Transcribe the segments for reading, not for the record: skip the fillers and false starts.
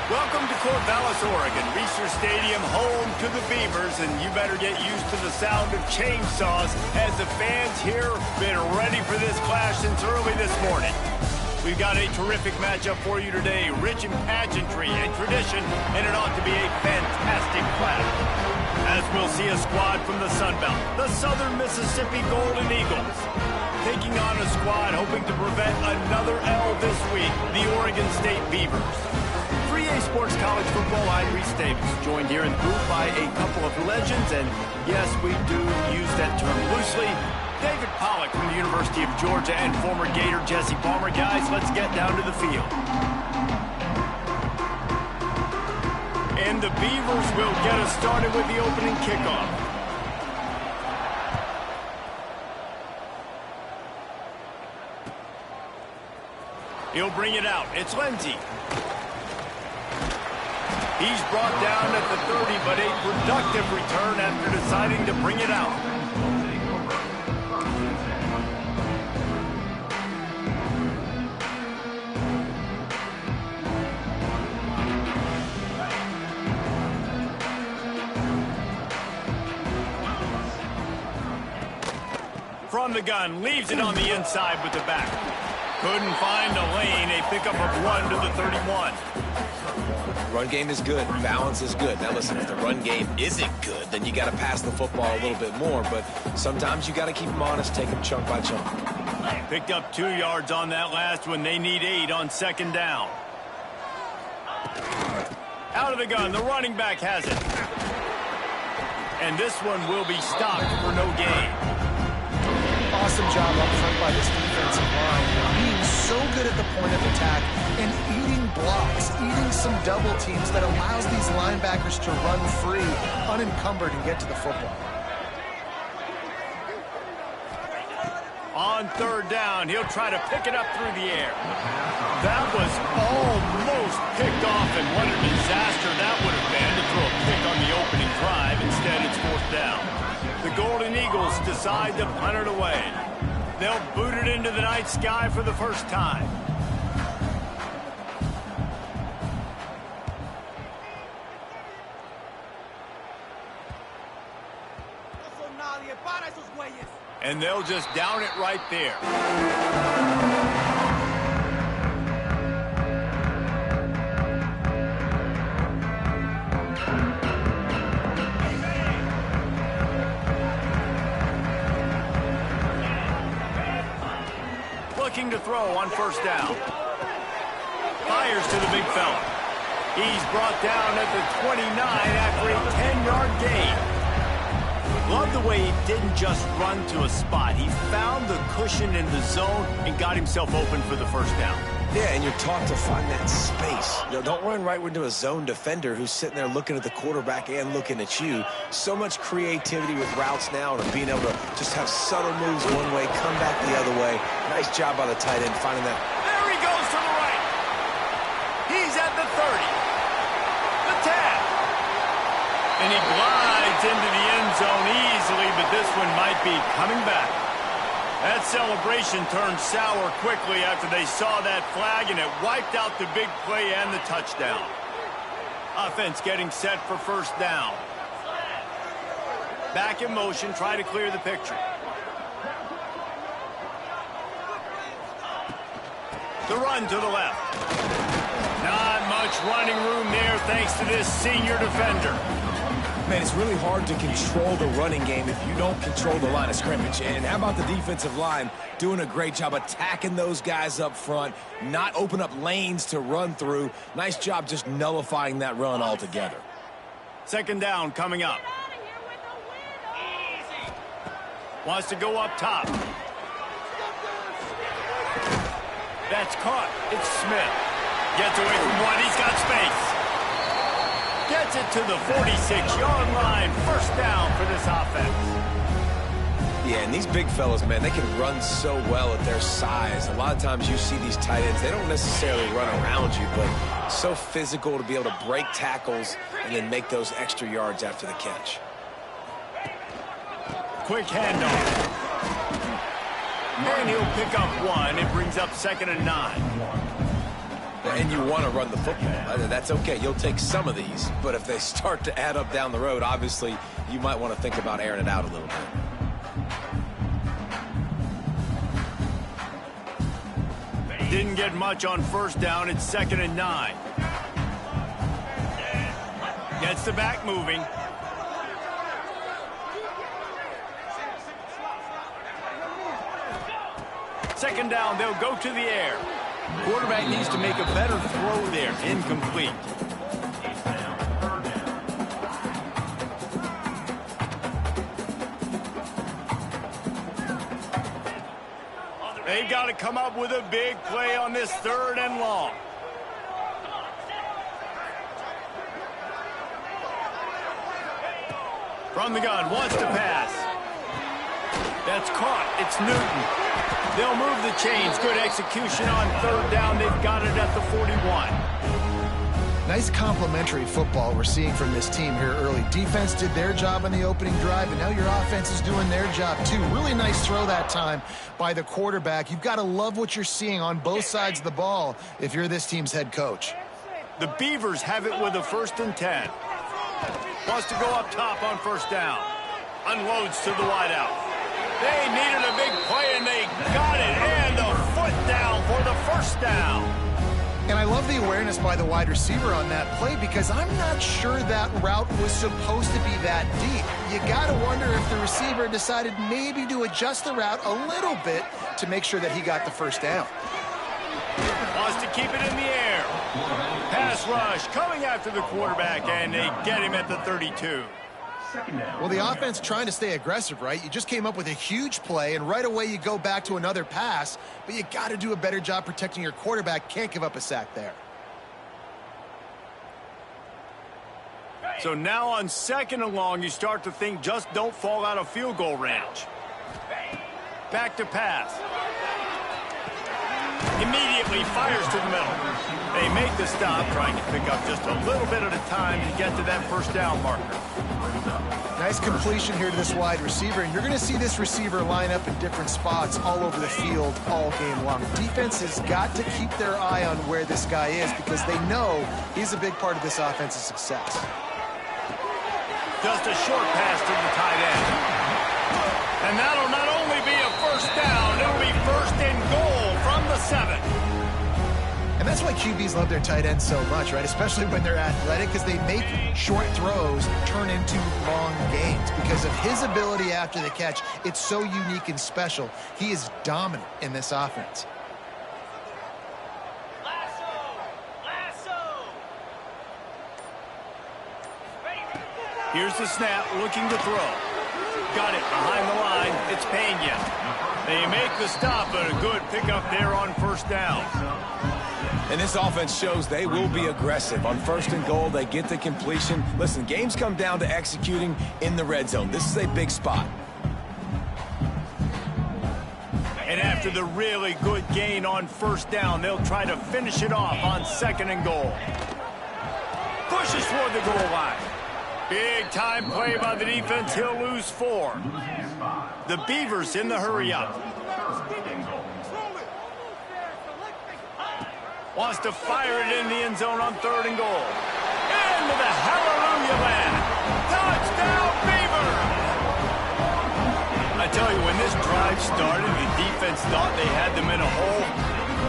Welcome to Corvallis, Oregon, Research Stadium, home to the Beavers, and you better get used to the sound of chainsaws as the fans here have been ready for this clash since early this morning. We've got a terrific matchup for you today, rich in pageantry and tradition, and it ought to be a fantastic clash. As we'll see a squad from the Sun Belt, the Southern Mississippi Golden Eagles, taking on a squad hoping to prevent another L this week, the Oregon State Beavers. 3A Sports College Football, I'm Reese Davis, joined here in the booth by a couple of legends, and yes, we do use that term loosely. David Pollock from the University of Georgia and former Gator Jesse Palmer. Guys, let's get down to the field. And the Beavers will get us started with the opening kickoff. He'll bring it out. It's Lindsey. He's brought down at the 30, but a productive return after deciding to bring it out. From the gun, leaves it on the inside with the back. Couldn't find a lane, a pickup of 1 to the 31. Run game is good. Balance is good. Now listen, if the run game isn't good, then you got to pass the football a little bit more. But sometimes you got to keep them honest, take them chunk by chunk. Picked up 2 yards on that last one. They need 8 on second down. Out of the gun, the running back has it. And this one will be stopped for no gain. Awesome job up front by this defensive line. Being so good at the point of attack and eating blocks, eating some double teams that allows these linebackers to run free, unencumbered, and get to the football. On third down, he'll try to pick it up through the air. That was almost picked off, and what a disaster that would have been to throw a pick on the opening drive. Instead, it's fourth down. The Golden Eagles decide to punt it away. They'll boot it into the night sky for the first time. And they'll just down it right there. Looking to throw on first down. Fires to the big fella. He's brought down at the 29 after a 10-yard gain. Love the way he didn't just run to a spot. He found the cushion in the zone and got himself open for the first down. Yeah, and you're taught to find that space. You know, don't run right into a zone defender who's sitting there looking at the quarterback and looking at you. So much creativity with routes now and being able to just have subtle moves one way, come back the other way. Nice job by the tight end finding that. There he goes to the right. He's at the 30. The 10. And he glides into the end zone easily, but this one might be coming back. That celebration turned sour quickly after they saw that flag, and it wiped out the big play and the touchdown. Offense getting set for first down. Back in motion, try to clear the picture. The run to the left. Not much running room there thanks to this senior defender. Man, it's really hard to control the running game if you don't control the line of scrimmage. And how about the defensive line doing a great job attacking those guys up front, not open up lanes to run through. Nice job just nullifying that run altogether. Second down coming up. Wants to go up top. That's caught. It's Smith. Gets away from one. He's got space. Gets it to the 46-yard line. First down for this offense. Yeah, and these big fellas, man, they can run so well at their size. A lot of times you see these tight ends, they don't necessarily run around you, but so physical to be able to break tackles and then make those extra yards after the catch. Quick handoff. And he'll pick up one. It brings up 2nd and 9. And you want to run the football. That's okay. You'll take some of these. But if they start to add up down the road, obviously, you might want to think about airing it out a little bit. Didn't get much on first down. It's 2nd and 9. Gets the back moving. Second down, they'll go to the air. Quarterback needs to make a better throw there. Incomplete. They've got to come up with a big play on this 3rd and long. From the gun, wants to pass. That's caught. It's Newton. They'll move the chains. Good execution on 3rd down. They've got it at the 41. Nice complementary football we're seeing from this team here early. Defense did their job on the opening drive, and now your offense is doing their job too. Really nice throw that time by the quarterback. You've got to love what you're seeing on both sides of the ball if you're this team's head coach. The Beavers have it with a 1st and 10. Wants to go up top on 1st down. Unloads to the wideout. They needed a big play, and they got it. And the foot down for the 1st down. And I love the awareness by the wide receiver on that play because I'm not sure that route was supposed to be that deep. You got to wonder if the receiver decided maybe to adjust the route a little bit to make sure that he got the 1st down. Wants to keep it in the air. Pass rush coming after the quarterback, and they get him at the 32. Well, the offense trying to stay aggressive, right? You just came up with a huge play, and right away you go back to another pass, but you got to do a better job protecting your quarterback. Can't give up a sack there. So now on 2nd and long, you start to think just don't fall out of field goal range. Back to pass. Immediately fires to the middle. They make the stop, trying to pick up just a little bit at a time to get to that 1st down marker. Nice completion here to this wide receiver, and you're going to see this receiver line up in different spots all over the field all game long. Defense has got to keep their eye on where this guy is because they know he's a big part of this offense's success. Just a short pass to the tight end. And that'll not only be a 1st down, it'll be 1st and goal from the 7. And that's why QBs love their tight ends so much, right? Especially when they're athletic, because they make short throws turn into long gains. Because of his ability after the catch, it's so unique and special. He is dominant in this offense. Here's the snap, looking to throw. Got it behind the line. It's Pena. They make the stop, but a good pickup there on 1st down. And this offense shows they will be aggressive. On 1st and goal, they get the completion. Listen, games come down to executing in the red zone. This is a big spot. And after the really good gain on 1st down, they'll try to finish it off on 2nd and goal. Pushes toward the goal line. Big time play by the defense. He'll lose 4. The Beavers in the hurry up. Wants to fire it in the end zone on 3rd and goal. Into the hallelujah land. Touchdown, Beavers! I tell you, when this drive started, the defense thought they had them in a hole.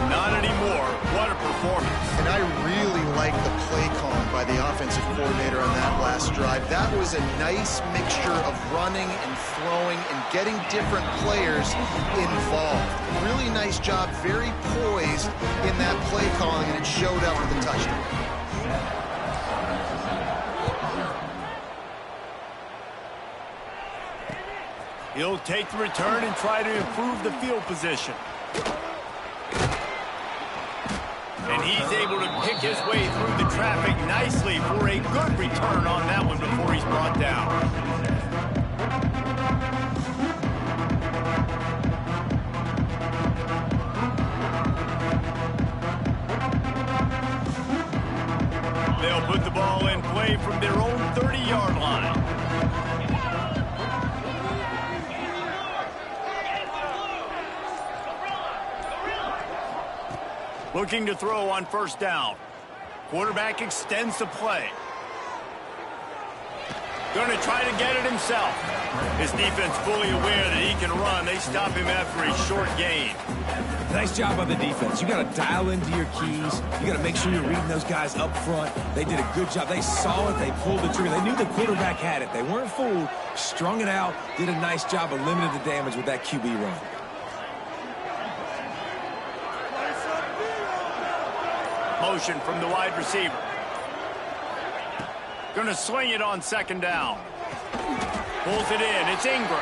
Not anymore. What a performance. And I really like the play calling by the offensive coordinator on that last drive. That was a nice mixture of running and throwing and getting different players involved. Really nice job, very poised in that play calling, and it showed up with a touchdown. He'll take the return and try to improve the field position. And he's able to pick his way through the traffic nicely for a good return on that one before he's brought down. They'll put the ball in play from their own 30-yard line. Looking to throw on first down. Quarterback extends the play. Going to try to get it himself. His defense fully aware that he can run. They stop him after a short gain. Nice job by the defense. You got to dial into your keys. You got to make sure you're reading those guys up front. They did a good job. They saw it. They pulled the trigger. They knew the quarterback had it. They weren't fooled. Strung it out. Did a nice job of limiting the damage with that QB run. Motion from the wide receiver. Going to swing it on second down. Pulls it in. It's Ingram.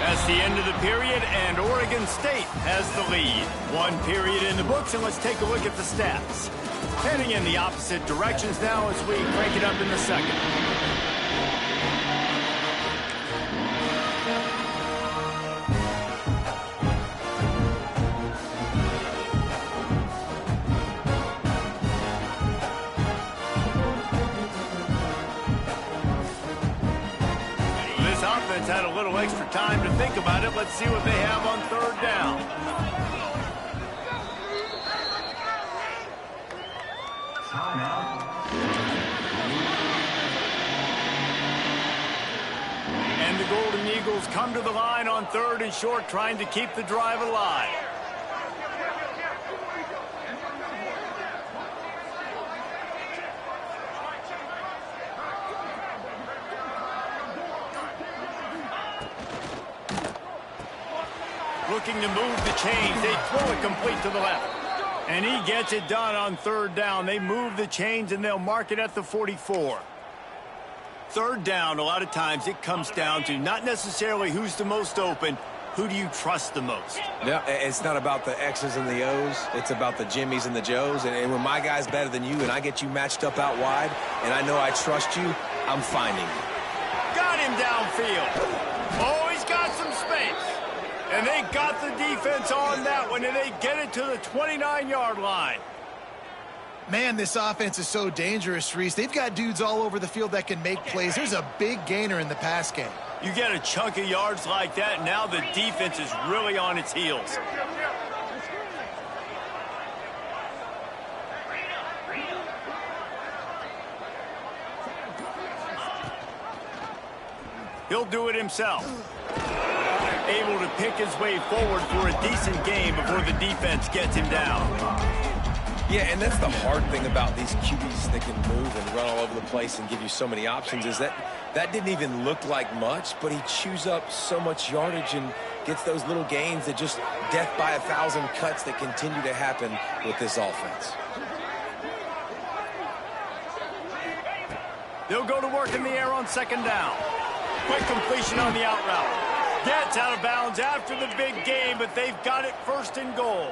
That's the end of the period, and Oregon State has the lead. One period in the books, and let's take a look at the stats. Heading in the opposite directions now as we crank it up in the second. Had a little extra time to think about it. Let's see what they have on third down. And the Golden Eagles come to the line on third and short, trying to keep the drive alive. Looking to move the chains. They throw it complete to the left. And he gets it done on third down. They move the chains, and they'll mark it at the 44. Third down, a lot of times it comes down to not necessarily who's the most open, who do you trust the most? Yeah, it's not about the X's and the O's. It's about the Jimmies and the Joes. And when my guy's better than you and I get you matched up out wide, and I know I trust you, I'm finding you. Got him downfield. Oh, he's got some space. And they got the defense on that one, and they get it to the 29-yard line. Man, this offense is so dangerous, Reese. They've got dudes all over the field that can make plays. There's a big gainer in the pass game. You get a chunk of yards like that, now the defense is really on its heels. He'll do it himself. Able to pick his way forward for a decent game before the defense gets him down. Yeah, and that's the hard thing about these QBs that can move and run all over the place and give you so many options is that didn't even look like much, but he chews up so much yardage and gets those little gains that just death by 1,000 cuts that continue to happen with this offense. They'll go to work in the air on second down. Quick completion on the out route. Gets out of bounds after the big game, but they've got it first and goal.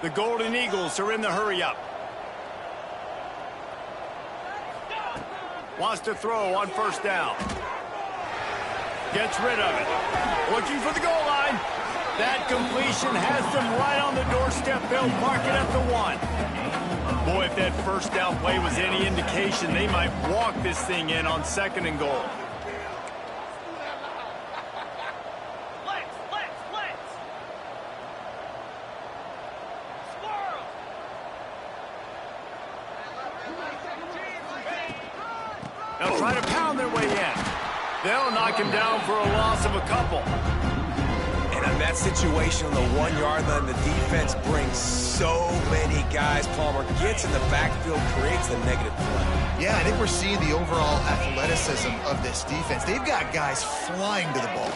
The Golden Eagles are in the hurry-up. Wants to throw on first down. Gets rid of it. Looking for the goal line. That completion has them right on the doorstep. They'll mark it at the 1. Boy, if that first down play was any indication, they might walk this thing in on second and goal. They'll try to pound their way in. They'll knock him down for a loss of a couple. And in that situation on the 1-yard line, the defense brings so many guys. Palmer gets in the backfield, creates the negative play. Yeah, I think we're seeing the overall athleticism of this defense. They've got guys flying to the ball.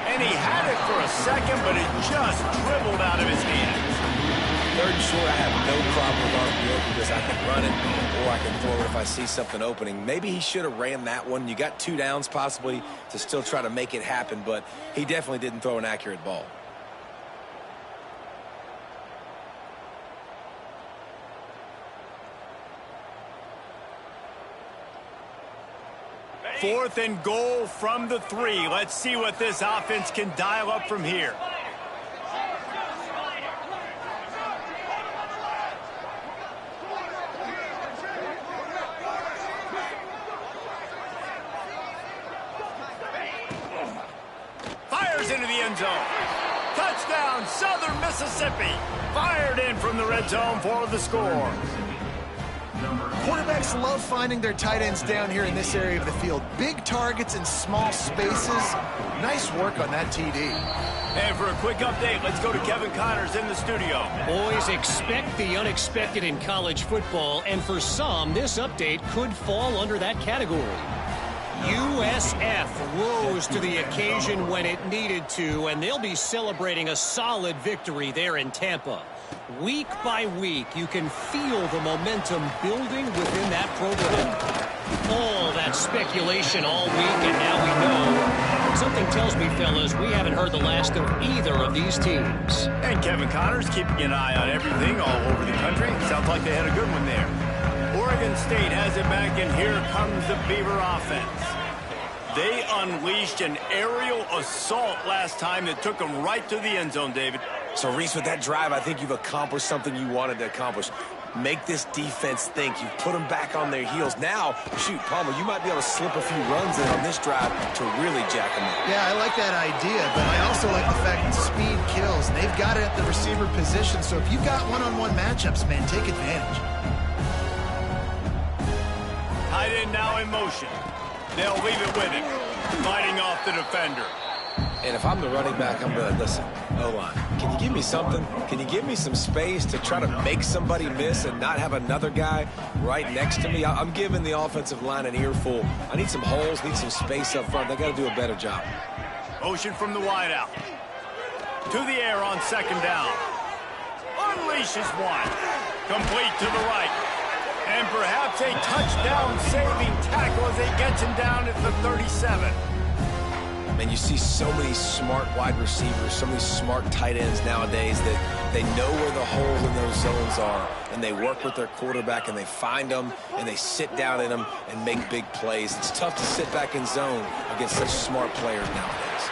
And he had it for a second, but it just dribbled out of his hands. Third and short, I have no problem with RPO because I can run it or I can throw it if I see something opening. Maybe he should have ran that one. You got 2 downs possibly to still try to make it happen, but he definitely didn't throw an accurate ball. Fourth and goal from the 3. Let's see what this offense can dial up from here. fires into the end zone. Touchdown, Southern Mississippi. Fired in from the red zone for the score. Quarterbacks love finding their tight ends down here in this area of the field. Big targets in small spaces. Nice work on that TD. And for a quick update, let's go to Kevin Connors in the studio. Boys, expect the unexpected in college football, and for some, this update could fall under that category. USF rose to the occasion when it needed to, and they'll be celebrating a solid victory there in Tampa. Week by week, you can feel the momentum building within that program. All that speculation all week, and now we know. Something tells me, fellas, we haven't heard the last of either of these teams. And Kevin Connors keeping an eye on everything all over the country. Sounds like they had a good one there. Oregon State has it back, and here comes the Beaver offense. They unleashed an aerial assault last time that took them right to the end zone, David. So, Reese, with that drive, I think you've accomplished something you wanted to accomplish. Make this defense think. You've put them back on their heels. Now, shoot, Palmer, you might be able to slip a few runs in on this drive to really jack them up. Yeah, I like that idea, but I also like the fact that speed kills. They've got it at the receiver position, so if you've got one-on-one matchups, man, take advantage. Tight end now in motion. They'll leave it with him, fighting off the defender. And if I'm the running back, I'm going to listen. O-line, can you give me something? Can you give me some space to try to make somebody miss and not have another guy right next to me? I'm giving the offensive line an earful. I need some holes, need some space up front. They got to do a better job. Motion from the wideout. To the air on second down. Unleashes one. Complete to the right. And perhaps a touchdown-saving tackle as he gets him down at the 37. And you see so many smart wide receivers, so many smart tight ends nowadays that they know where the holes in those zones are, and they work with their quarterback, and they find them, and they sit down in them and make big plays. It's tough to sit back in zone against such smart players nowadays.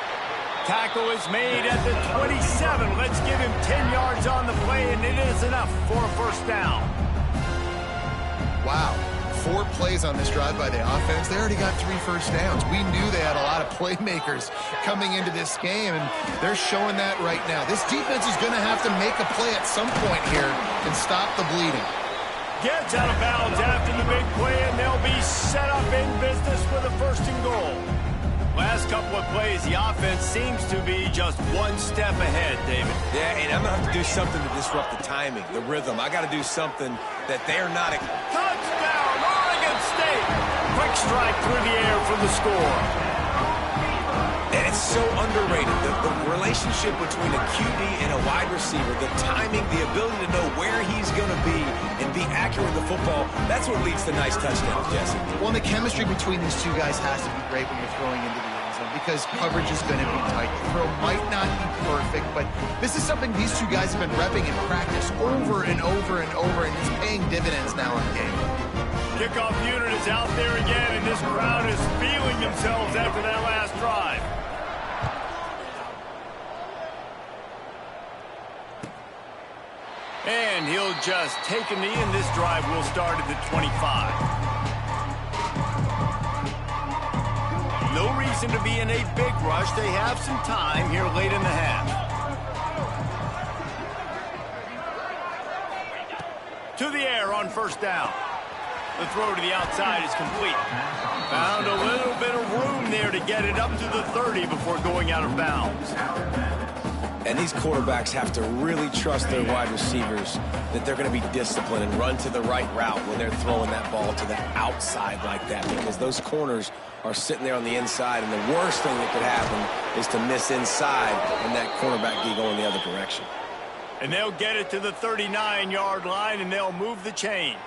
Tackle is made at the 27. Let's give him 10 yards on the play, and it is enough for a first down. Wow. 4 plays on this drive by the offense. They already got 3 first downs. We knew they had a lot of playmakers coming into this game, and they're showing that right now. This defense is going to have to make a play at some point here and stop the bleeding. Gets out of bounds after the big play, and they'll be set up in business with a first and goal. Last couple of plays, the offense seems to be just one step ahead, David. Yeah, and I'm going to have to do something to disrupt the timing, the rhythm. I got to do something that they're not. Touchdown, Oregon State! Quick strike through the air for the score. And it's so underrated. The relationship between a QB and a wide receiver, the timing, the ability to know where he's going to be and be accurate with the football, that's what leads to nice touchdowns, Jesse. Well, the chemistry between these two guys has to be great when you're throwing into the end zone because coverage is going to be tight. The throw might not be perfect, but this is something these two guys have been repping in practice over and over and over, and it's paying dividends now in game. Kickoff unit is out there again, and this crowd is feeling themselves after that last drive. And he'll just take a knee, and this drive will start at the 25. No reason to be in a big rush. They have some time here late in the half. To the air on first down. The throw to the outside is complete. Found a little bit of room there to get it up to the 30 before going out of bounds. And these quarterbacks have to really trust their wide receivers that they're going to be disciplined and run to the right route when they're throwing that ball to the outside like that, because those corners are sitting there on the inside, and the worst thing that could happen is to miss inside and that cornerback be going the other direction. And they'll get it to the 39-yard line, and they'll move the chains.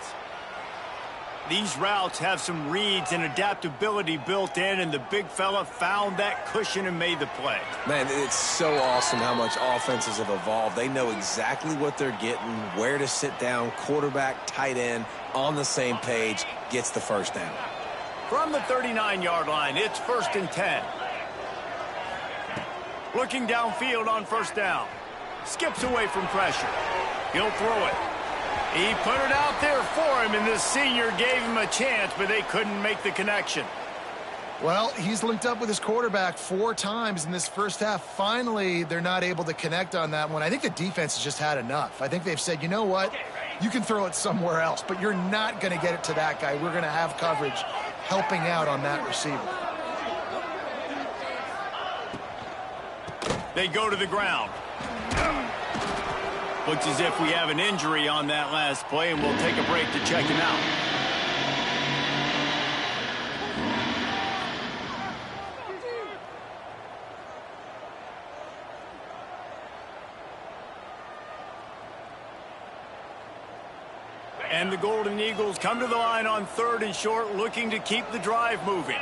These routes have some reads and adaptability built in, and the big fella found that cushion and made the play. Man, it's so awesome how much offenses have evolved. They know exactly what they're getting, where to sit down, quarterback, tight end, on the same page, gets the first down. From the 39-yard line, it's 1st and 10. Looking downfield on first down. Skips away from pressure. He'll throw it. He put it out there for him, and the senior gave him a chance, but they couldn't make the connection. Well, he's linked up with his quarterback 4 times in this first half. Finally, they're not able to connect on that one. I think the defense has just had enough. I think they've said, you know what? You can throw it somewhere else, but you're not going to get it to that guy. We're going to have coverage helping out on that receiver. They go to the ground. Looks as if we have an injury on that last play, and we'll take a break to check him out. And the Golden Eagles come to the line on 3rd and short, looking to keep the drive moving.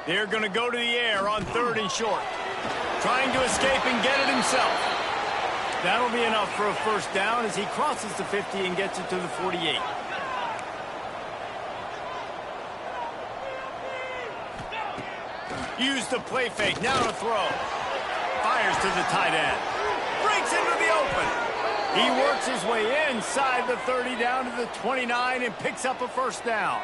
They're going to go to the air on 3rd and short. Trying to escape and get it himself. That'll be enough for a first down as he crosses the 50 and gets it to the 48. Use the play fake, now to throw. Fires to the tight end. Breaks into the open. He works his way inside the 30 down to the 29 and picks up a first down.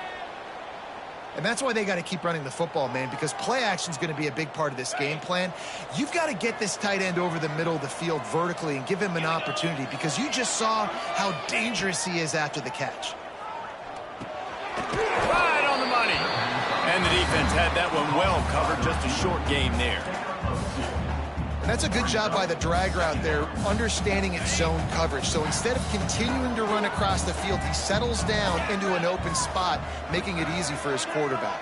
And that's why they got to keep running the football, man, because play action is going to be a big part of this game plan. You've got to get this tight end over the middle of the field vertically and give him an opportunity, because you just saw how dangerous he is after the catch. Right on the money. And the defense had that one well covered, just a short game there. And that's a good job by the drag route there, understanding its zone coverage. So instead of continuing to run across the field, he settles down into an open spot, making it easy for his quarterback.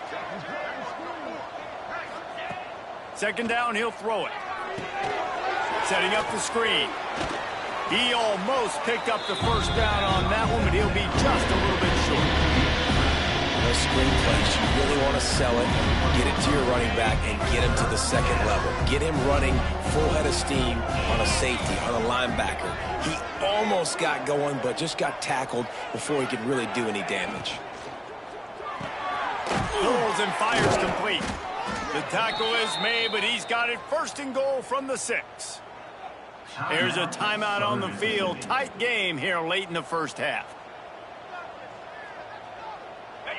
2nd down, he'll throw it. Setting up the screen. He almost picked up the first down on that one, but he'll be just a little bit short. Those screen plays, you really want to sell it, get it to your running back, and get him to the 2nd level. Get him running full head of steam on a safety, on a linebacker. He almost got going, but just got tackled before he could really do any damage. Pulls and fires complete. The tackle is made, but he's got it 1st and goal from the 6. There's a timeout on the field. Tight game here late in the first half.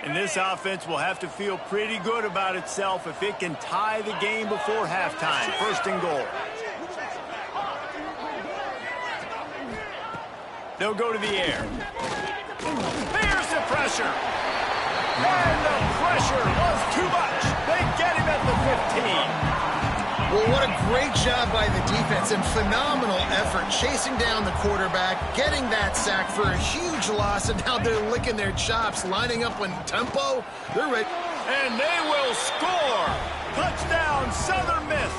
And this offense will have to feel pretty good about itself if it can tie the game before halftime. 1st and goal. They'll go to the air. There's the pressure. And the pressure was too much. They get him at the 15. Well, what a great job by the defense and phenomenal effort chasing down the quarterback, getting that sack for a huge loss, and now they're licking their chops, lining up in tempo. They're ready. And they will score. Touchdown, Southern Miss.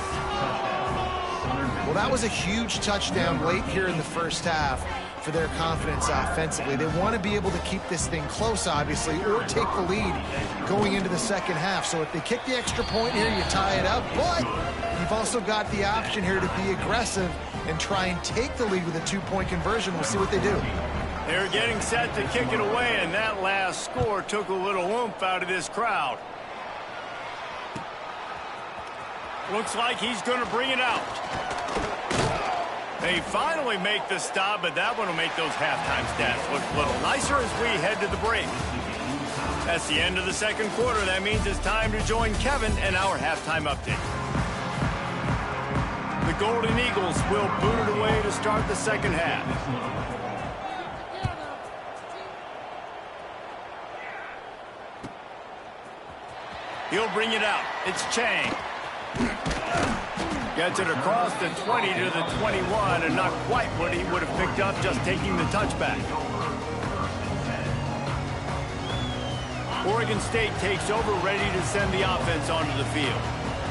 Well, that was a huge touchdown late here in the first half for their confidence offensively. They want to be able to keep this thing close, obviously, or take the lead going into the second half. So if they kick the extra point here, you tie it up. But you've also got the option here to be aggressive and try and take the lead with a 2-point conversion. We'll see what they do. They're getting set to kick it away, and that last score took a little oomph out of this crowd. Looks like he's going to bring it out. They finally make the stop, but that one will make those halftime stats look a little nicer as we head to the break. That's the end of the 2nd quarter. That means it's time to join Kevin and our halftime update. The Golden Eagles will boot it away to start the 2nd half. He'll bring it out. It's Chang. Gets it across the 20 to the 21, and not quite what he would have picked up just taking the touchback. Oregon State takes over, ready to send the offense onto the field.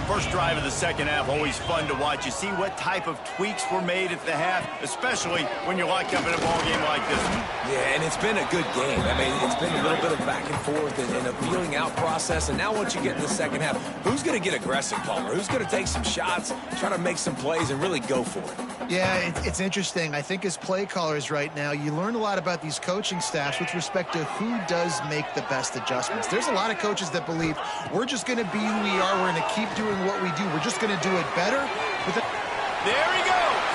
First drive of the 2nd half, always fun to watch. You see what type of tweaks were made at the half, especially when you're locked up in a ball game like this one. Yeah, and it's been a good game. I mean, it's been a little bit of back and forth and a feeling out process. And now once you get in the 2nd half, who's going to get aggressive, Palmer? Who's going to take some shots, try to make some plays, and really go for it? Yeah, it's interesting. I think as play callers right now, you learn a lot about these coaching staffs with respect to who does make the best adjustments. There's a lot of coaches that believe we're just going to be who we are. We're going to keep doing what we do. We're just going to do it better. There he goes.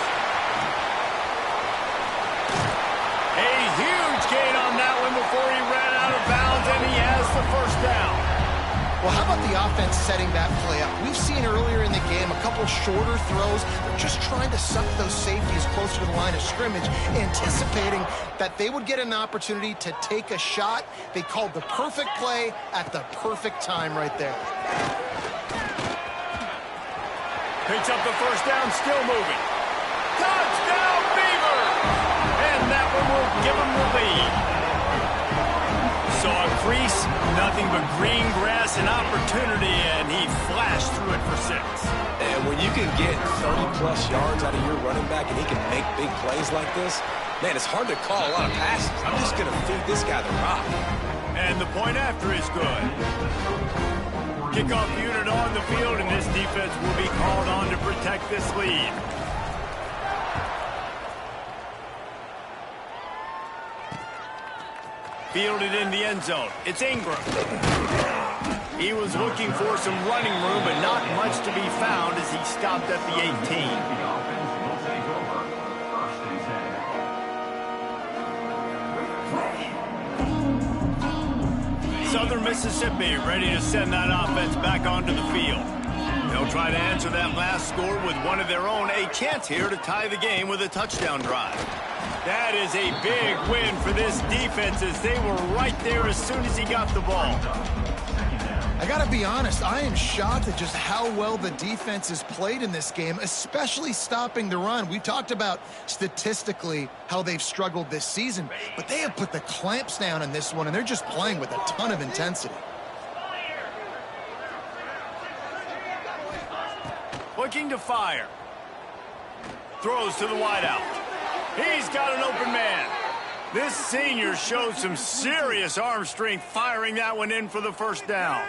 first down. Well, how about the offense setting that play up? We've seen earlier in the game a couple shorter throws. They're just trying to suck those safeties closer to the line of scrimmage, anticipating that they would get an opportunity to take a shot. They called the perfect play at the perfect time right there. Picks up the first down, still moving. Touchdown, Beavers! And that one will give them the lead. Saw a crease, nothing but green grass and opportunity, and he flashed through it for 6. And when you can get 30-plus yards out of your running back and he can make big plays like this, man, it's hard to call a lot of passes. I'm just going to feed this guy the rock. And the point after is good. Kickoff unit on the field, and this defense will be called on to protect this lead. Fielded in the end zone. It's Ingram. He was looking for some running room, but not much to be found as he stopped at the 18. Southern Mississippi ready to send that offense back onto the field. They'll try to answer that last score with one of their own. A chance here to tie the game with a touchdown drive. That is a big win for this defense as they were right there as soon as he got the ball. I got to be honest, I am shocked at just how well the defense has played in this game, especially stopping the run. We talked about statistically how they've struggled this season, but they have put the clamps down in this one, and they're just playing with a ton of intensity. Looking to fire. Throws to the wideout. He's got an open man. This senior showed some serious arm strength firing that one in for the first down.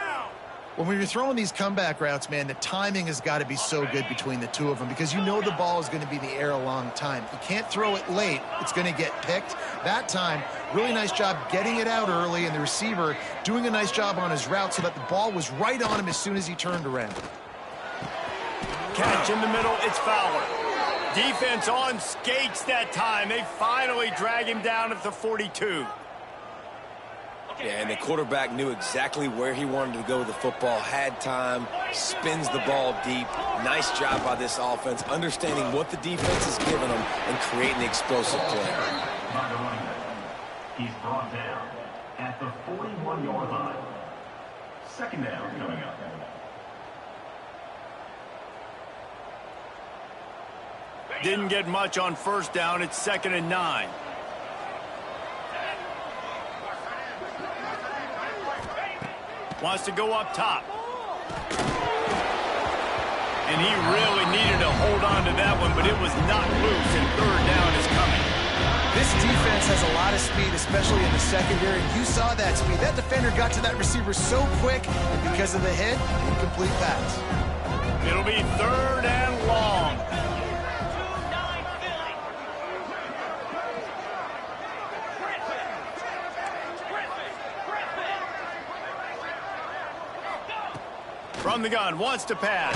When you're throwing these comeback routes, man, the timing has got to be so good between the two of them because you know the ball is going to be in the air a long time. You can't throw it late. It's going to get picked. That time, really nice job getting it out early, and the receiver doing a nice job on his route so that the ball was right on him as soon as he turned around. Catch in the middle, it's Fowler. Defense on skates that time. They finally drag him down at the 42. Yeah, and the quarterback knew exactly where he wanted to go with the football, had time, spins the ball deep. Nice job by this offense, understanding what the defense is giving them and creating the explosive play. He's brought down at the 41-yard line. Second down coming up. Didn't get much on first down. It's 2nd and 9. Wants to go up top. And he really needed to hold on to that one, but it was not loose, and 3rd down is coming. This defense has a lot of speed, especially in the secondary. You saw that speed. That defender got to that receiver so quick, and because of the hit, incomplete pass. It'll be 3rd and long. From the gun, wants to pass.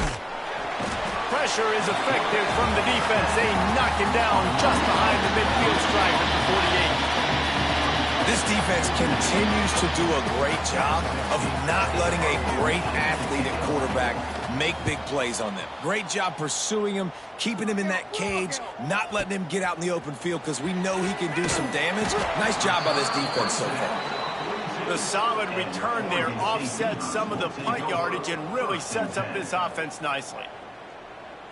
Pressure is effective from the defense. They knock him down just behind the midfield stripe at the 48. This defense continues to do a great job of not letting a great athlete at quarterback make big plays on them. Great job pursuing him, keeping him in that cage, not letting him get out in the open field because we know he can do some damage. Nice job by this defense so far. The solid return there offsets some of the punt yardage and really sets up this offense nicely.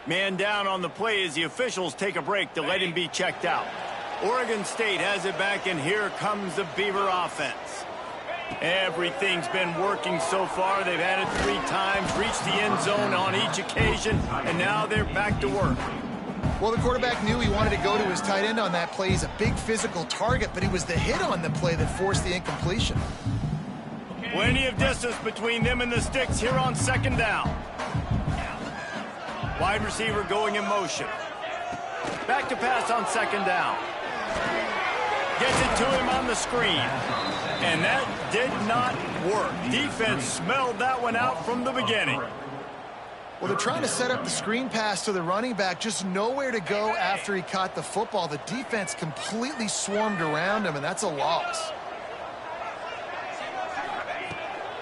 Man down on the play as the officials take a break to let him be checked out. Oregon State has it back, and here comes the Beaver offense. Everything's been working so far. They've had it 3 times, reached the end zone on each occasion, and now they're back to work. Well, the quarterback knew he wanted to go to his tight end on that play. He's a big physical target, but it was the hit on the play that forced the incompletion. Plenty of distance between them and the sticks here on 2nd down. Wide receiver going in motion. Back to pass on 2nd down. Gets it to him on the screen. And that did not work. Defense smelled that one out from the beginning. Well, they're trying to set up the screen pass to the running back, just nowhere to go after he caught the football. The defense completely swarmed around him, and that's a loss.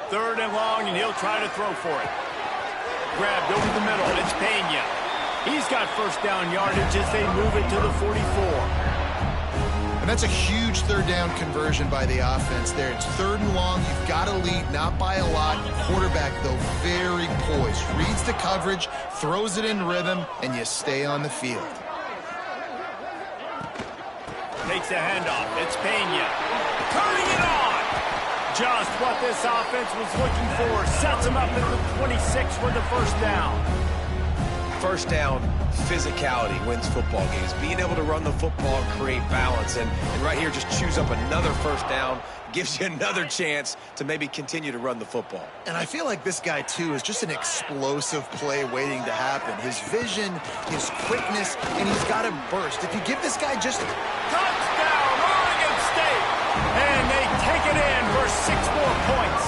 3rd and long, and he'll try to throw for it. Grabbed over the middle. It's Pena. He's got first down yardage as they move it to the 44. And that's a huge 3rd down conversion by the offense there. It's 3rd and long. You've got to lead, not by a lot. Quarterback, though, very poised. Reads the coverage, throws it in rhythm, and you stay on the field. Takes a handoff. It's Pena. Turning it on. Just what this offense was looking for. Sets him up at the 26 for the first down. First down, physicality wins football games. Being able to run the football and create balance. And right here, just choose up another first down. Gives you another chance to maybe continue to run the football. And I feel like this guy, too, is just an explosive play waiting to happen. His vision, his quickness, and he's got a burst. If you give this guy just... Touchdown, Oregon State! And they take it in for 6 more points.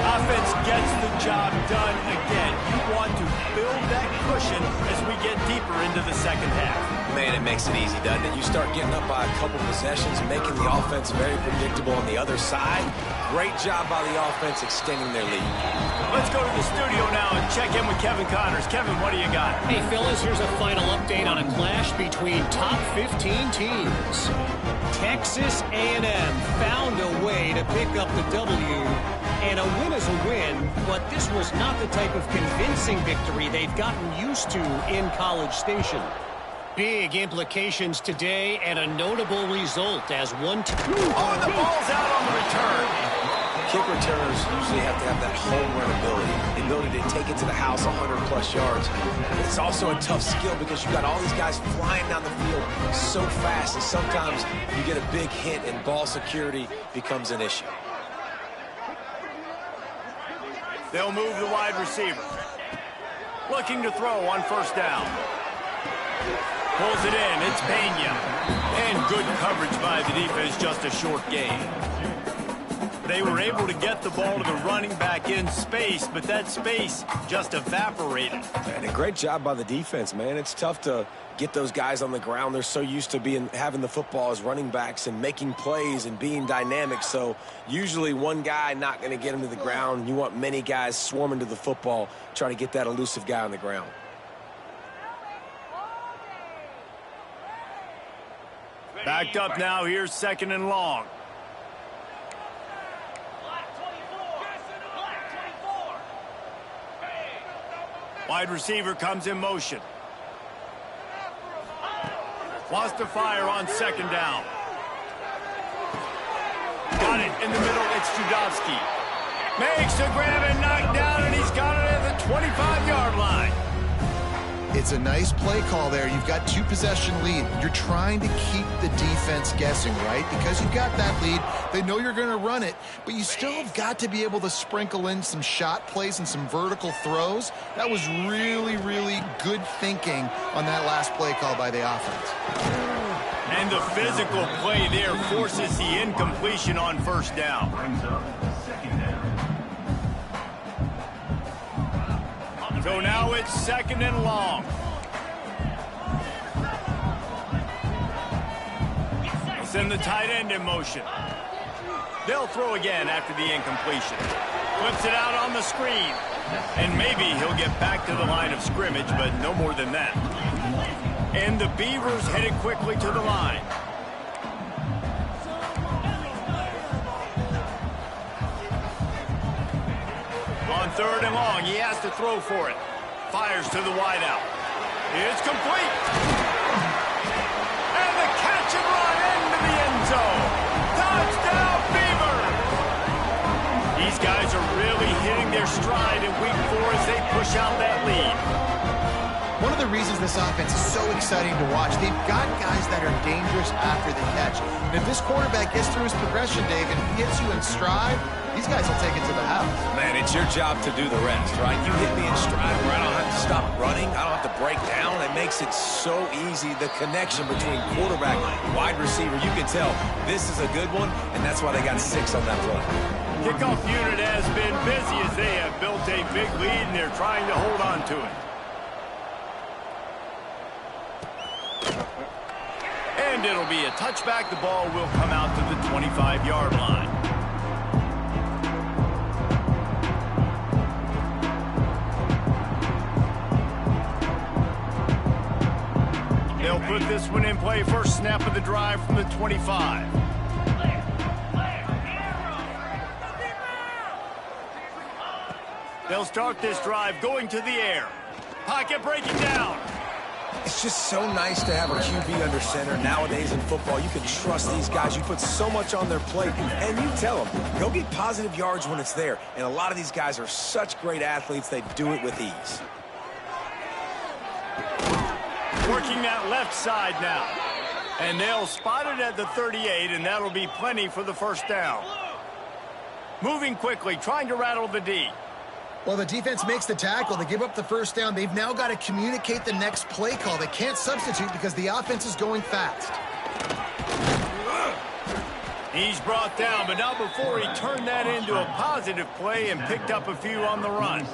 Offense gets the job done again. You want to build that cushion as we get deeper into the second half. Man, it makes it easy, doesn't it? You start getting up by a couple possessions, making the offense very predictable on the other side. Great job by the offense extending their lead. Let's go to the studio now and check in with Kevin Connors. Kevin, what do you got? Hey, fellas, here's a final update on a clash between top 15 teams. Texas A&M found a way to pick up the W, and a win is a win, but this was not the type of convincing victory they've gotten used to in College Station. Big implications today and a notable result as one... Oh, and the ball's out on the return. Kick returners usually have to have that home run ability, the ability to take it to the house 100-plus yards. It's also a tough skill because you've got all these guys flying down the field so fast, and sometimes you get a big hit and ball security becomes an issue. They'll move the wide receiver. Looking to throw on first down. Pulls it in. It's Pena. And good coverage by the defense, just a short gain. They were able to get the ball to the running back in space, but that space just evaporated. And a great job by the defense, man. It's tough to get those guys on the ground. They're so used to having the football as running backs and making plays and being dynamic. So usually one guy not going to get him to the ground. You want many guys swarming to the football, try to get that elusive guy on the ground. Backed up now. Here's 2nd and long. Wide receiver comes in motion. Wants to fire on 2nd down. Got it in the middle. It's Judowski. Makes the grab and knock down, and he's got it at the 25-yard line. It's a nice play call there. You've got 2-possession lead. You're trying to keep the defense guessing, right? Because you've got that lead. They know you're going to run it, but you still have got to be able to sprinkle in some shot plays and some vertical throws. That was really, really good thinking on that last play call by the offense. And the physical play there forces the incompletion on first down. Brings up 2nd down. So now it's 2nd and long. Send the tight end in motion. They'll throw again after the incompletion. Flips it out on the screen. And maybe he'll get back to the line of scrimmage, but no more than that. And the Beavers headed quickly to the line. On 3rd and long, he has to throw for it. Fires to the wideout. It's complete. And the catch and run into the end zone. Touchdown, Beavers! These guys are really hitting their stride in week 4 as they push out that lead. One of the reasons this offense is so exciting to watch, they've got guys that are dangerous after the catch. And if this quarterback gets through his progression, Dave, and he hits you in stride, these guys will take it to the house. Man, it's your job to do the rest, right? You hit me in stride where I don't have to stop running. I don't have to break down. It makes it so easy. The connection between quarterback and wide receiver, you can tell this is a good one, and that's why they got 6 on that play. Kickoff unit has been busy as they have built a big lead, and they're trying to hold on to it. And it'll be a touchback. The ball will come out to the 25-yard line. They'll put this one in play first snap of the drive from the 25. They'll start this drive going to the air. Pocket breaking down. It's just so nice to have a QB under center. Nowadays in football, you can trust these guys. You put so much on their plate, and you tell them, go get positive yards when it's there. And a lot of these guys are such great athletes, they do it with ease. Working that left side now. And they'll spot it at the 38, and that'll be plenty for the first down. Moving quickly, trying to rattle the D. Well, the defense makes the tackle. They give up the first down. They've now got to communicate the next play call. They can't substitute because the offense is going fast. He's brought down, but not before he turned that into a positive play and picked up a few on the run.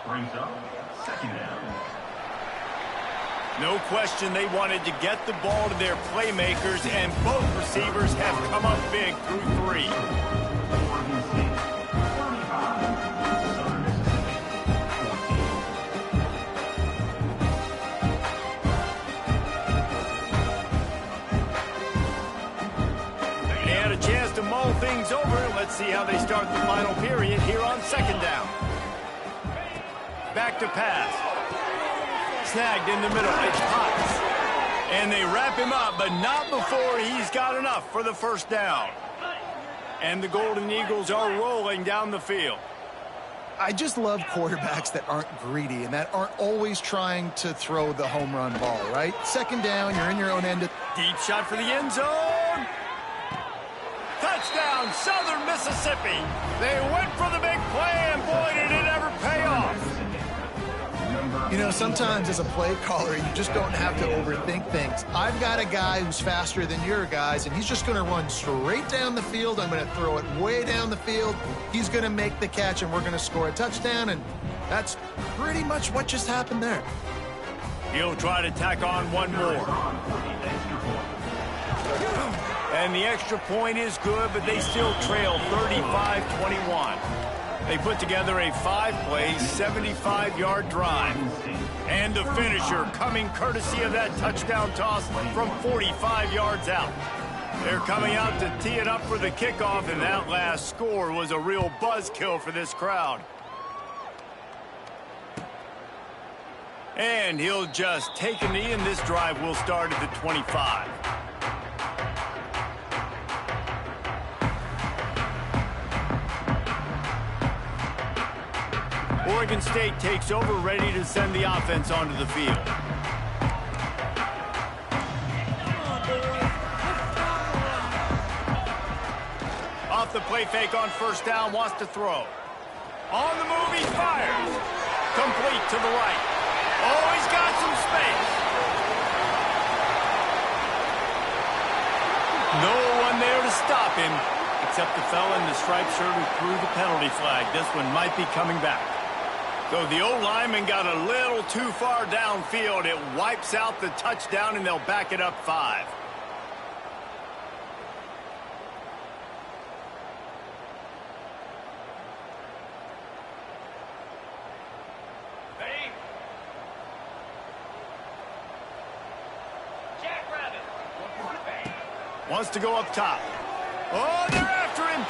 Brings up second down. No question they wanted to get the ball to their playmakers, and both receivers have come up big through 3. Oregon State, 35. Southern Mississippi, 14. They had a chance to mull things over. Let's see how they start the final period here on second down. Back to pass. Snagged in the middle. It's Potts. And they wrap him up, but not before he's got enough for the first down. And the Golden Eagles are rolling down the field. I just love quarterbacks that aren't greedy and that aren't always trying to throw the home run ball, right? Second down, you're in your own end. Deep shot for the end zone. Touchdown, Southern Mississippi. They went for the big play, and boy, did it ever pay off. You know, sometimes as a play caller, you just don't have to overthink things. I've got a guy who's faster than your guys, and he's just going to run straight down the field. I'm going to throw it way down the field. He's going to make the catch, and we're going to score a touchdown, and that's pretty much what just happened there. He'll try to tack on one more. And the extra point is good, but they still trail 35-21. They put together a 5-play, 75-yard drive. And the finisher coming courtesy of that touchdown toss from 45 yards out. They're coming out to tee it up for the kickoff, and that last score was a real buzzkill for this crowd. And he'll just take a knee, and this drive will start at the 25. Oregon State takes over, ready to send the offense onto the field. Off the play fake on first down, wants to throw. On the move, he fires. Complete to the right. Oh, he's got some space. No one there to stop him, except the fella in the striped shirt who threw the penalty flag. This one might be coming back. So the O-lineman got a little too far downfield. It wipes out the touchdown, and they'll back it up 5. Wants to go up top. Oh, they're after him.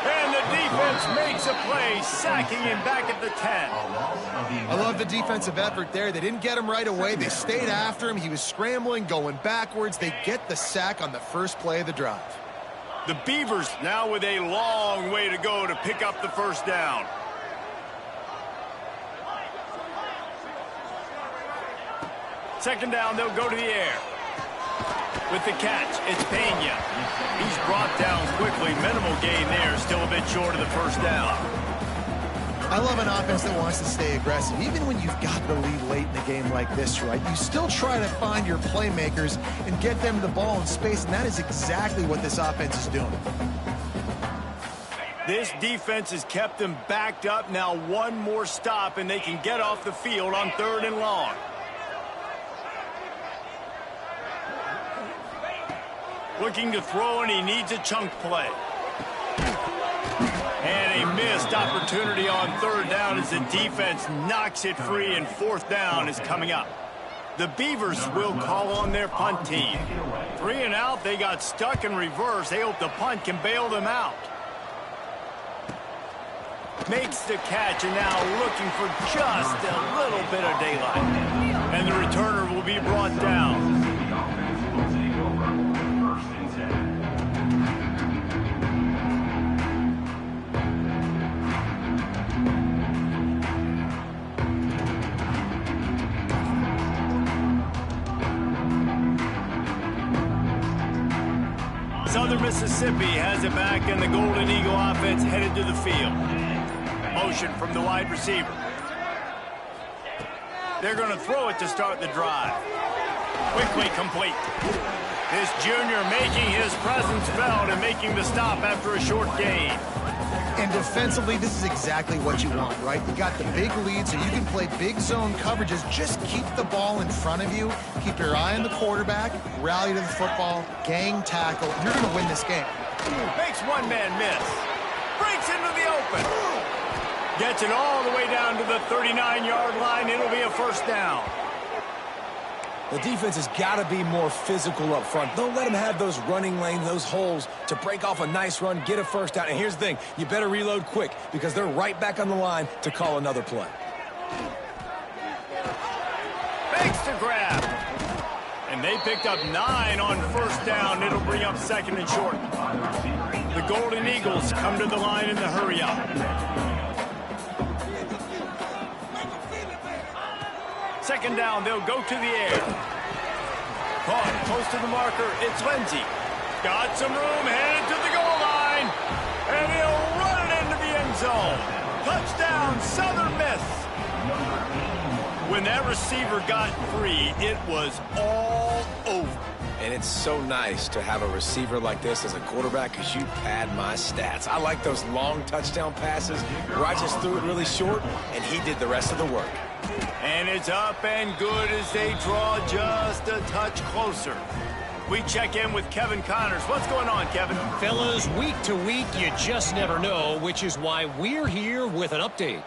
And the defense makes a play, sacking him back at the 10. I love the defensive effort there. They didn't get him right away. They stayed after him. He was scrambling, going backwards. They get the sack on the first play of the drive. The Beavers now with a long way to go to pick up the first down. Second down, they'll go to the air. With the catch, it's Pena. He's brought down quickly. Minimal gain there, still a bit short of the first down. I love an offense that wants to stay aggressive. Even when you've got the lead late in a game like this, right, you still try to find your playmakers and get them the ball in space, and that is exactly what this offense is doing. This defense has kept them backed up. Now one more stop, and they can get off the field on 3rd and long. Looking to throw, and he needs a chunk play. And a missed opportunity on 3rd down as the defense knocks it free, and 4th down is coming up. The Beavers will call on their punt team. 3 and out, they got stuck in reverse. They hope the punt can bail them out. Makes the catch, and now looking for just a little bit of daylight. And the returner will be brought down. Southern Mississippi has it back, and the Golden Eagle offense headed to the field. Motion from the wide receiver. They're going to throw it to start the drive. Quickly complete. This junior making his presence felt and making the stop after a short gain. And defensively, this is exactly what you want, right? You got the big lead, so you can play big zone coverages. Just keep the ball in front of you. Keep your eye on the quarterback. Rally to the football. Gang tackle. You're going to win this game. Makes one man miss. Breaks into the open. Gets it all the way down to the 39-yard line. It'll be a first down. The defense has got to be more physical up front. Don't let them have those running lanes, those holes to break off a nice run, get a first down. And here's the thing, you better reload quick because they're right back on the line to call another play. Makes the grab. And they picked up 9 on first down. It'll bring up second and short. The Golden Eagles come to the line in the hurry up. Second down, they'll go to the air. Caught close to the marker, it's Lindsey. Got some room, headed to the goal line. And he'll run it into the end zone. Touchdown, Southern Miss. When that receiver got free, it was all over. And it's so nice to have a receiver like this as a quarterback because you pad my stats. I like those long touchdown passes where I just threw it really short and he did the rest of the work. And it's up and good as they draw just a touch closer. We check in with Kevin Connors. What's going on, Kevin? Fellas, week to week, you just never know, which is why we're here with an update.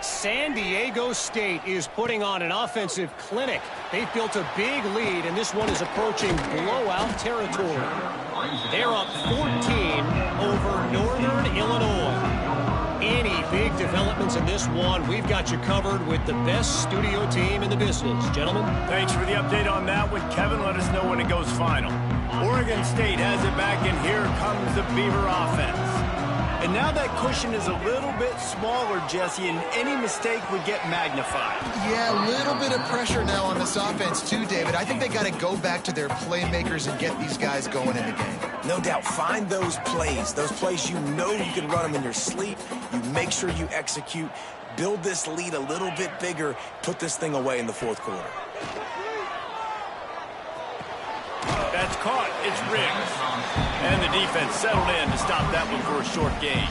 San Diego State is putting on an offensive clinic. They've built a big lead, and this one is approaching blowout territory. They're up 14 over Northern Illinois. Any big developments in this one, we've got you covered with the best studio team in the business. Gentlemen. Thanks for the update on that one, Kevin. Let us know when it goes final. Oregon State has it back, and here comes the Beaver offense. And now that cushion is a little bit smaller, Jesse, and any mistake would get magnified. Yeah, a little bit of pressure now on this offense too, David. I think they got to go back to their playmakers and get these guys going in the game. No doubt, find those plays you know you can run them in your sleep. You make sure you execute, build this lead a little bit bigger, put this thing away in the fourth quarter. That's caught. It's Riggs. And the defense settled in to stop that one for a short gain.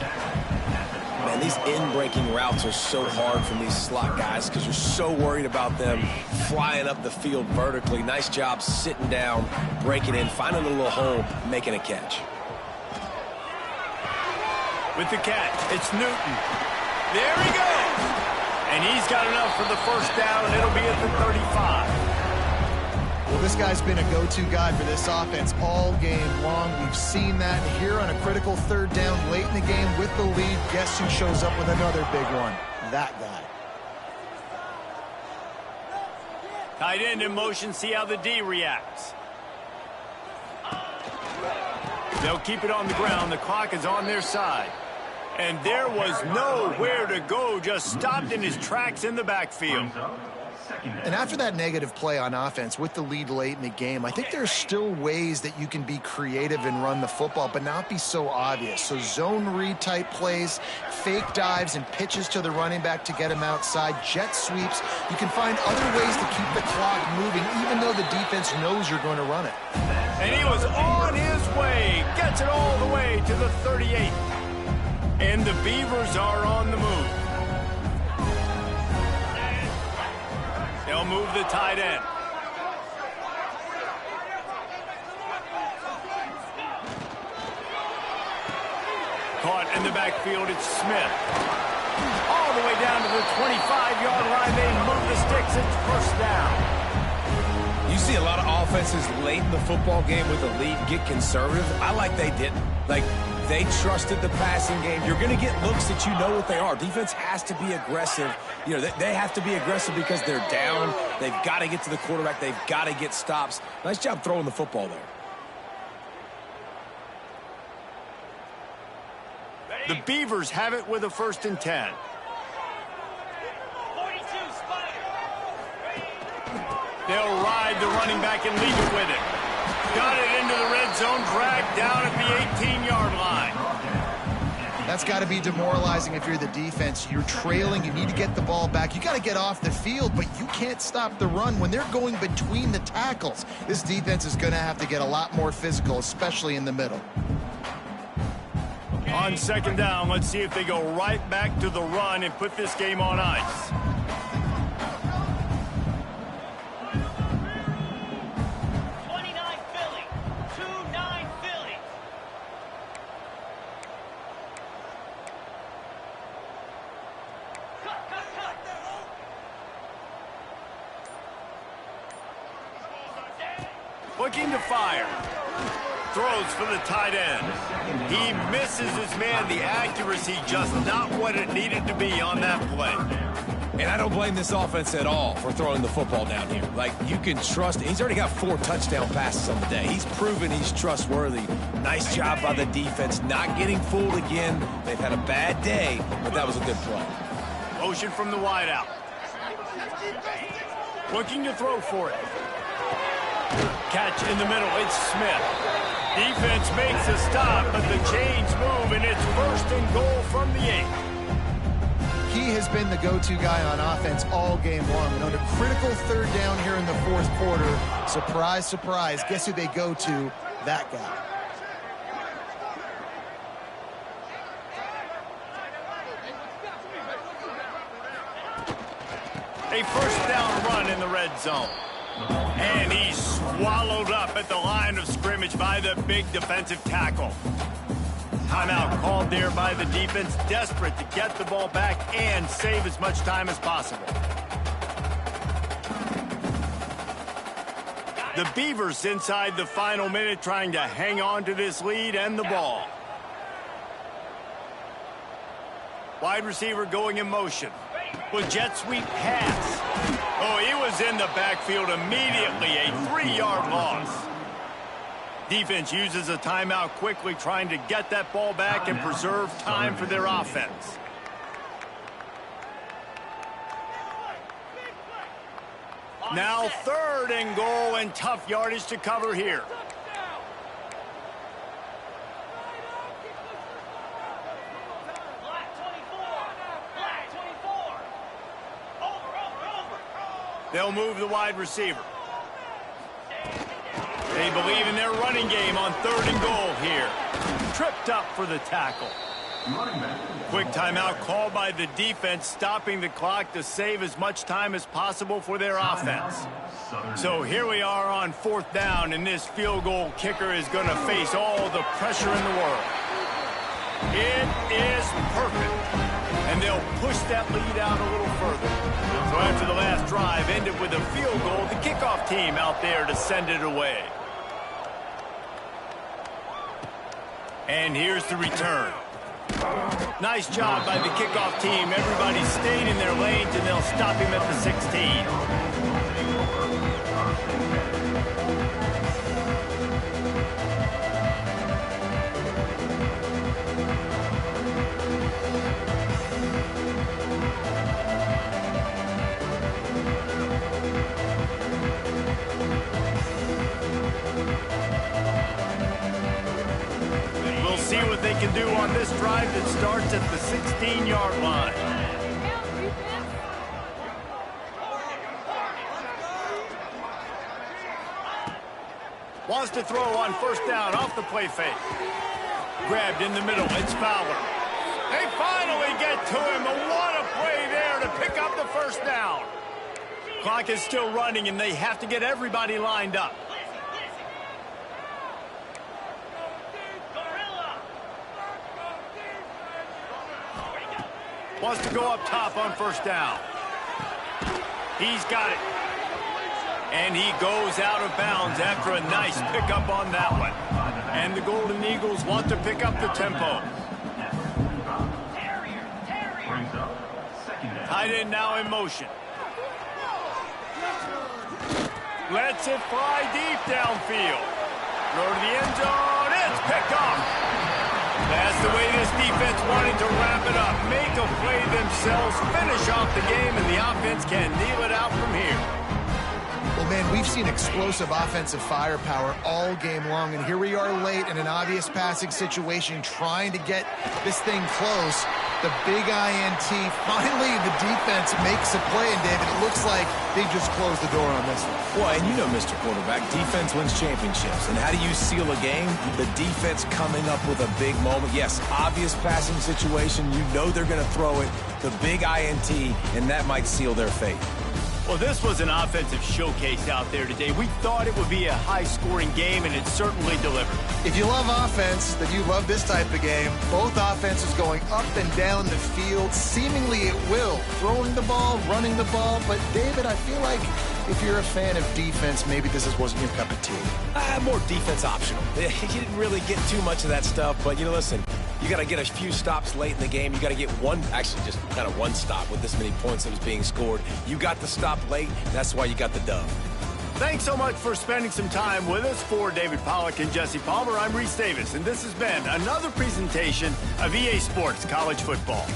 Man, these in-breaking routes are so hard from these slot guys because you're so worried about them flying up the field vertically. Nice job sitting down, breaking in, finding a little hole, making a catch. With the catch, it's Newton. There he goes. And he's got enough for the first down, and it'll be at the 35. Well, this guy's been a go-to guy for this offense all game long. We've seen that here on a critical third down late in the game with the lead. Guess who shows up with another big one? That guy. Tight end in motion, see how the D reacts. They'll keep it on the ground. The clock is on their side. And there was nowhere to go, just stopped in his tracks in the backfield. And after that negative play on offense with the lead late in the game, I think there's still ways that you can be creative and run the football, but not be so obvious. So zone read type plays, fake dives and pitches to the running back to get him outside, jet sweeps. You can find other ways to keep the clock moving, even though the defense knows you're going to run it. And he was on his way, gets it all the way to the 38. And the Beavers are on the move. They'll move the tight end. Caught in the backfield, it's Smith. All the way down to the 25-yard line, they move the sticks, it's first down. offenses late in the football game with a lead get conservative, I like they didn't. Like, they trusted the passing game. You're going to get looks that you know what they are. Defense has to be aggressive. You know, they have to be aggressive because they're down. They've got to get to the quarterback. They've got to get stops. Nice job throwing the football there. The Beavers have it with a 1st and 10. They'll ride the running back and leave it with it. Got it into the red zone, dragged down at the 18-yard line. That's got to be demoralizing if you're the defense. You're trailing. You need to get the ball back. You got to get off the field, but you can't stop the run when they're going between the tackles. This defense is going to have to get a lot more physical, especially in the middle. On 2nd down, let's see if they go right back to the run and put this game on ice. Looking to fire. Throws for the tight end. He misses his man. The accuracy just not what it needed to be on that play. And I don't blame this offense at all for throwing the football down here. Like, you can trust. He's already got 4 touchdown passes on the day. He's proven he's trustworthy. Nice job by the defense, not getting fooled again. They've had a bad day, but that was a good play. Motion from the wideout. Looking to throw for it. Catch in the middle. It's Smith. Defense makes a stop, but the chains move, and it's 1st and goal from the 8. He has been the go-to guy on offense all game long. And on a critical 3rd down here in the 4th quarter, surprise, surprise, guess who they go to? That guy. A 1st down run in the red zone. And he's swallowed up at the line of scrimmage by the big defensive tackle. Timeout called there by the defense, desperate to get the ball back and save as much time as possible. The Beavers inside the final minute trying to hang on to this lead and the ball. Wide receiver going in motion. With jet sweep pass. Oh, he was in the backfield immediately. A 3-yard loss. Defense uses a timeout quickly, trying to get that ball back and preserve time for their offense. Now 3rd and goal, and tough yardage to cover here. They'll move the wide receiver. They believe in their running game on 3rd and goal here. Tripped up for the tackle. Quick timeout called by the defense, stopping the clock to save as much time as possible for their offense. So here we are on 4th down, and this field goal kicker is going to face all the pressure in the world. It is perfect. And they'll push that lead out a little further. So after the last drive ended with a field goal, the kickoff team out there to send it away. And here's the return. Nice job by the kickoff team. Everybody stayed in their lanes, and they'll stop him at the 16. See what they can do on this drive that starts at the 16-yard line. Wants to throw on 1st down off the play fake. Grabbed in the middle. It's Fowler. They finally get to him. What a play there to pick up the 1st down. Clock is still running, and they have to get everybody lined up. Wants to go up top on 1st down. He's got it. And he goes out of bounds after a nice pickup on that one. And the Golden Eagles want to pick up the tempo. Tight end now in motion. Lets it fly deep downfield. Throw to the end zone. It's picked off. That's the way this defense wanted to wrap it up. Make a play themselves, finish off the game, and the offense can kneel it out from here. Well, man, we've seen explosive offensive firepower all game long, and here we are late in an obvious passing situation trying to get this thing close. The big INT, finally the defense makes a play, and David, it looks like they just closed the door on this one. Well, and you know, Mr. Quarterback, defense wins championships. And how do you seal a game? The defense coming up with a big moment. Yes, obvious passing situation. You know they're going to throw it. The big INT, and that might seal their fate. Well, this was an offensive showcase out there today. We thought it would be a high-scoring game, and it certainly delivered. If you love offense, then you love this type of game. Both offenses going up and down the field, seemingly at will. Throwing the ball, running the ball. But, David, I feel like if you're a fan of defense, maybe this wasn't your cup of tea. More defense optional. You didn't really get too much of that stuff, but, you know, listen, you got to get a few stops late in the game. You got to get one, actually just kind of one stop with this many points that was being scored. You got the stop late. That's why you got the dub. Thanks so much for spending some time with us. For David Pollack and Jesse Palmer, I'm Reese Davis, and this has been another presentation of EA Sports College Football.